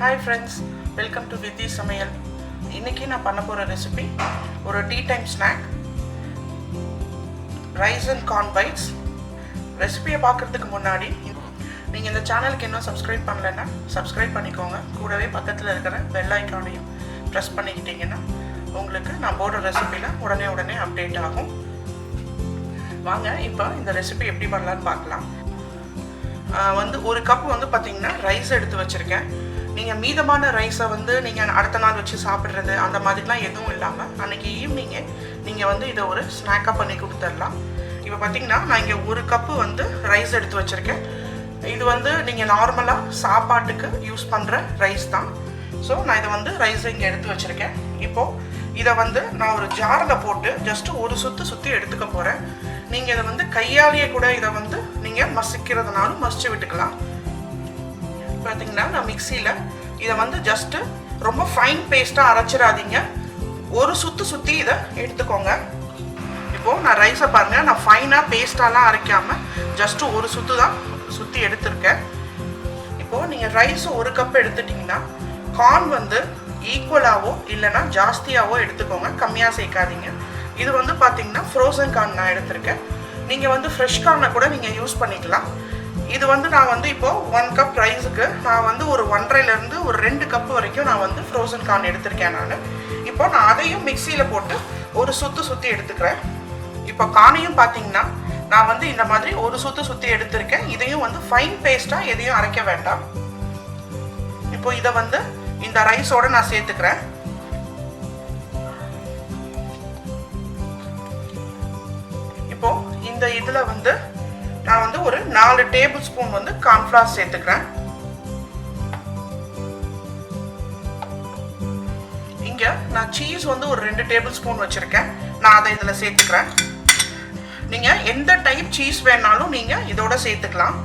Hi friends, welcome to vidissamayal. இன்னைக்கு நான் பண்ண போற ரெசிபி ஒரு டீ டைம் ஸ்நாக் ricecornbites. ரெசிபியை பார்க்கிறதுக்கு முன்னாடி நீங்க இந்த சேனலுக்கு இன்னும் சப்ஸ்கிரைப் பண்ணலனா சப்ஸ்கிரைப் பண்ணிக்கோங்க. கூடவே பக்கத்துல இருக்கிற பெல் ஐகானையும் பிரஸ் பண்ணிக்கிட்டீங்கன்னா உங்களுக்கு நான் போடுற ரெசிபில உடனே அப்டேட் ஆகும். வாங்க இப்போ இந்த ரெசிபி எப்படி பண்ணலாம்னு பார்க்கலாம். ஒரு கப் பாத்தீங்கன்னா ரைஸ் எடுத்து வச்சிருக்கேன். நீங்க மீதமான ரைஸை நீங்க அடுத்த நாள் வச்சு சாப்பிடுறது அந்த மாதிரிலாம் எதுவும் இல்லாம அன்னைக்கு ஈவினிங் நீங்க இதை ஒரு ஸ்நாக்கா பண்ணி கொடுத்துடலாம். இப்போ பாத்தீங்கன்னா நான் இங்க ஒரு கப் ரைஸ் எடுத்து வச்சிருக்கேன். இது நீங்க நார்மலா சாப்பாட்டுக்கு யூஸ் பண்ற ரைஸ் தான். ஸோ நான் இதை ரைஸ் இங்க எடுத்து வச்சிருக்கேன். இப்போ இதை நான் ஒரு ஜார்ல போட்டு ஜஸ்ட் ஒரு சுத்தி எடுத்துக்க போறேன். நீங்க இதை கையாலேயே கூட இதை நீங்க மசிக்கிறதுனாலும் மசிச்சு விட்டுக்கலாம். பார்த்தீங்கன்னா நான் மிக்சியில் இதை ஜஸ்ட் ரொம்ப ஃபைன் பேஸ்ட்டாக அரைச்சிடாதீங்க. ஒரு சுற்றி இதை எடுத்துக்கோங்க. இப்போது நான் ரைஸை பாருங்கள், நான் ஃபைனாக பேஸ்ட்டாலாம் அரைக்காமல் ஜஸ்ட் ஒரு சுற்றி எடுத்திருக்கேன். இப்போது நீங்கள் ரைஸ் ஒரு கப் எடுத்துட்டிங்கன்னா கார்ன் ஈக்குவலாகவோ இல்லைன்னா ஜாஸ்தியாகவோ எடுத்துக்கோங்க, கம்மியாக சேர்க்காதீங்க. இது பார்த்தீங்கன்னா ஃப்ரோசன் கார்ன் நான் எடுத்திருக்கேன். நீங்கள் ஃப்ரெஷ் கார்னை கூட நீங்கள் யூஸ் பண்ணிக்கலாம். இது நான் இப்போ 1 கப் ரைஸுக்கு நான் ஒரு 1.5லேருந்து ஒரு 2 கப் வரைக்கும் நான் ஃப்ரோசன் கார்ன் எடுத்திருக்கேன். இப்போ நான் அதையும் மிக்சியில் போட்டு ஒரு சுற்றி எடுத்துக்கிறேன். இப்போ கார்னையும் பார்த்தீங்கன்னா நான் இந்த மாதிரி ஒரு சுற்றி எடுத்திருக்கேன். இதையும் ஃபைன் பேஸ்ட்டாக எதையும் அரைக்க வேண்டாம். இப்போ இதை இந்த ரைஸோட நான் சேர்த்துக்கிறேன். இப்போ இந்த இதில் நான் ஒரு 4 டேபிள் ஸ்பூன் கார்ன்ஃப்ளவர் சேர்த்துக்கிறேன். இங்க நான் சீஸ் ஒரு 2 டேபிள் ஸ்பூன் வச்சிருக்கேன். நான் அதை இதுல சேர்த்துக்கிறேன். நீங்க எந்த டைப் சீஸ் வேணாலும் நீங்க இதோட சேர்த்துக்கலாம்.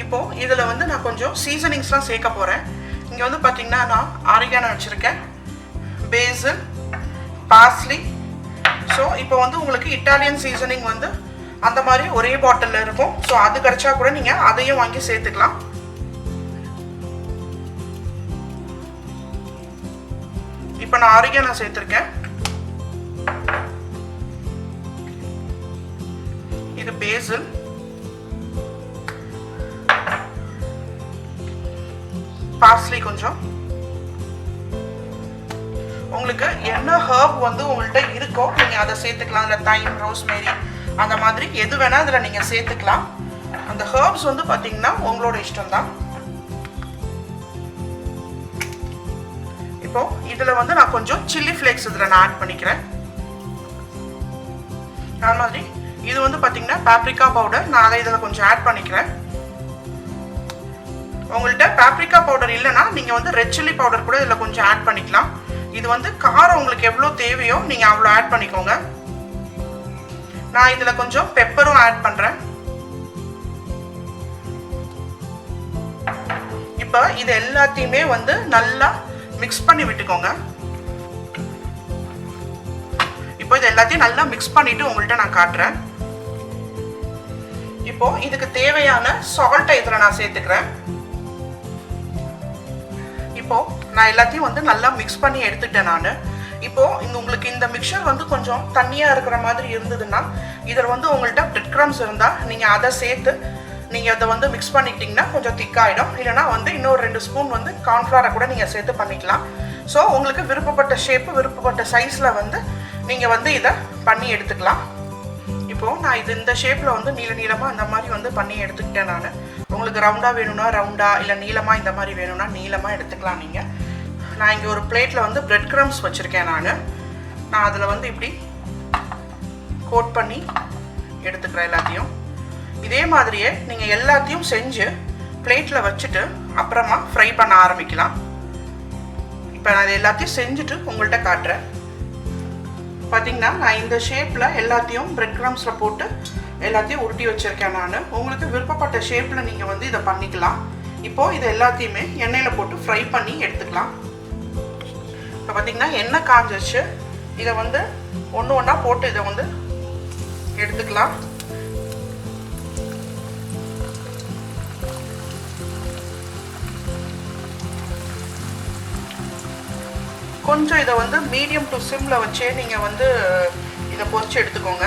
இப்போ இதுல நான் கொஞ்சம் சீசனிங்ஸ்லாம் சேர்க்க போறேன். இங்க பாத்தீங்கன்னா நான் oregano வச்சிருக்கேன், basil, parsley. ஸோ இப்போ உங்களுக்கு இட்டாலியன் சீசனிங் அந்த மாதிரி ஒரே பாட்டில் இருக்கும். ஸோ அது கிடைச்சா கூட நீங்க அதையும் வாங்கி சேர்த்துக்கலாம். இப்போ நான் oregano சேர்த்திருக்கேன். இது basil, parsley கொஞ்சம். உங்களுக்கு என்ன ஹர்ப் உங்கள்கிட்ட இருக்கோ நீங்க அதை சேர்த்துக்கலாம். இல்லை தைம், ரோஸ்மேரி அந்த மாதிரி எது வேணா இதுல நீங்க சேர்த்துக்கலாம். அந்த ஹர்ப்ஸ் பாத்தீங்கன்னா உங்களோட இஷ்டம் தான். இப்போ இதுல நான் கொஞ்சம் சில்லி ஃப்ளேக்ஸ் இதுல நான் ஆட் பண்ணிக்கிறேன். அது மாதிரி இது பாத்தீங்கன்னா பாப்ரிகா பவுடர், நான் அதை இதுல கொஞ்சம் ஆட் பண்ணிக்கிறேன். உங்கள்கிட்ட பாப்ரிகா பவுடர் இல்லைன்னா நீங்க ரெட் சில்லி பவுடர் கூட இதுல கொஞ்சம் ஆட் பண்ணிக்கலாம். இது காரம் உங்களுக்கு எவ்வளவு தேவையோ நீங்க அவ்வளோ ஆட் பண்ணிக்கோங்க. நான் இதுல கொஞ்சம் பெப்பரும் ஆட் பண்றேன். இப்போ இது எல்லாத்தையுமே நல்லா மிக்ஸ் பண்ணி விட்டுக்கோங்க. இப்போ இது எல்லாத்தையும் நல்லா மிக்ஸ் பண்ணிட்டு உங்கள்கிட்ட நான் காட்டுறேன். இப்போ இதுக்கு தேவையான சால்ட்டை இதுல நான் சேர்த்துக்கிறேன். இப்போ நான் எல்லாத்தையும் நல்லா மிக்ஸ் பண்ணி எடுத்துட்டேன் நான். இப்போ உங்களுக்கு இந்த மிக்சர் கொஞ்சம் தண்ணியா இருக்கிற மாதிரி இருந்ததுன்னா இதில் உங்கள்கிட்ட பிரெட் கிரம்ஸ் இருந்தா நீங்க அதை சேர்த்து நீங்க அதை மிக்ஸ் பண்ணிக்கிட்டீங்கன்னா கொஞ்சம் திக்காயிடும். இல்லைன்னா இன்னொரு 2 ஸ்பூன் கார்ன்ஃப்ளவரை கூட நீங்க சேர்த்து பண்ணிக்கலாம். ஸோ உங்களுக்கு விருப்பப்பட்ட ஷேப்பு, விருப்பப்பட்ட சைஸ்ல நீங்க இதை பண்ணி எடுத்துக்கலாம். இப்போ நான் இந்த ஷேப்ல நீளமா இந்த மாதிரி பண்ணி எடுத்துக்கிட்டேன் நான். உங்களுக்கு ரவுண்டா வேணும்னா ரவுண்டா, இல்லை நீளமா இந்த மாதிரி வேணும்னா நீளமா எடுத்துக்கலாம் நீங்க. நான் இங்கே ஒரு பிளேட்ல பிரெட் கிரம்ஸ் வச்சிருக்கேன் நான் அதில் இப்படி கோட் பண்ணி எடுத்துக்கிறேன் எல்லாத்தையும். இதே மாதிரியே நீங்கள் எல்லாத்தையும் செஞ்சு பிளேட்ல வச்சுட்டு அப்புறமா ஃப்ரை பண்ண ஆரம்பிக்கலாம். இப்போ நான் இது எல்லாத்தையும் செஞ்சுட்டு உங்கள்கிட்ட காட்டுறேன். பார்த்தீங்கன்னா நான் இந்த ஷேப்பில் எல்லாத்தையும் பிரெட் கிரம்ஸில் போட்டு எல்லாத்தையும் உருட்டி வச்சிருக்கேன் நான். உங்களுக்கு விருப்பப்பட்ட ஷேப்பில் நீங்கள் இதை பண்ணிக்கலாம். இப்போது இது எல்லாத்தையுமே எண்ணெயில் போட்டு ஃப்ரை பண்ணி எடுத்துக்கலாம். இப்போ பார்த்தீங்கன்னா எண்ணெய் காஞ்சிச்சு. இதை ஒன்று ஒன்றா போட்டு இதை எடுத்துக்கலாம். கொஞ்சம் இதை வந்து மீடியம் டு சிம்மில் வச்சே நீங்கள் வந்து இதை பொரிச்சு எடுத்துக்கோங்க.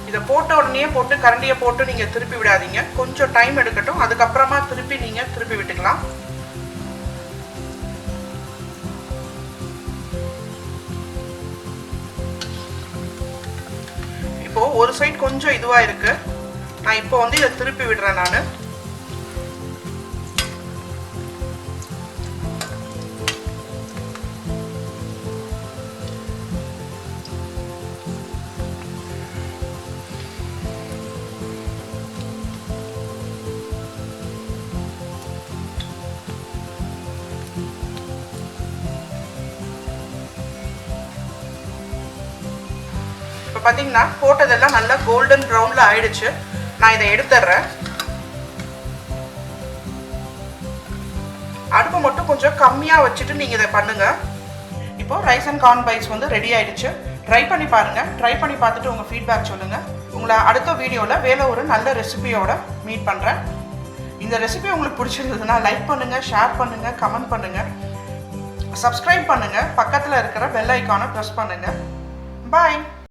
இதை போட்ட உடனே போட்டு கரண்டியை போட்டு நீங்கள் திருப்பி விடாதீங்க. கொஞ்சம் டைம் எடுக்கட்டும், அதுக்கப்புறமா நீங்கள் திருப்பி விட்டுக்கலாம். இப்போ ஒரு சைடு கொஞ்சம் இதுவாக இருக்கு. நான் இப்போ வந்து இதை திருப்பி விடுறேன். நான் இப்போ பார்த்தீங்கன்னா போட்டதெல்லாம் நல்லா கோல்டன் ப்ரௌனில் ஆயிடுச்சு. நான் இதை எடுத்துடுறேன். அடுப்பு மட்டும் கொஞ்சம் கம்மியாக வச்சுட்டு நீங்கள் இதை பண்ணுங்கள். இப்போ ரைஸ் அண்ட் கார்ன் பைட்ஸ் வந்து ரெடி ஆயிடுச்சு. ட்ரை பண்ணி பாருங்கள். ட்ரை பண்ணி பார்த்துட்டு உங்கள் ஃபீட்பேக் சொல்லுங்கள். உங்களை அடுத்த வீடியோவில் வேறு ஒரு நல்ல ரெசிபியோட மீட் பண்ணுறேன். இந்த ரெசிபி உங்களுக்கு பிடிச்சிருந்ததுன்னா லைக் பண்ணுங்கள், ஷேர் பண்ணுங்கள், கமெண்ட் பண்ணுங்கள், சப்ஸ்கிரைப் பண்ணுங்கள், பக்கத்தில் இருக்கிற பெல் ஐக்கானை ப்ரெஸ் பண்ணுங்கள். பாய்.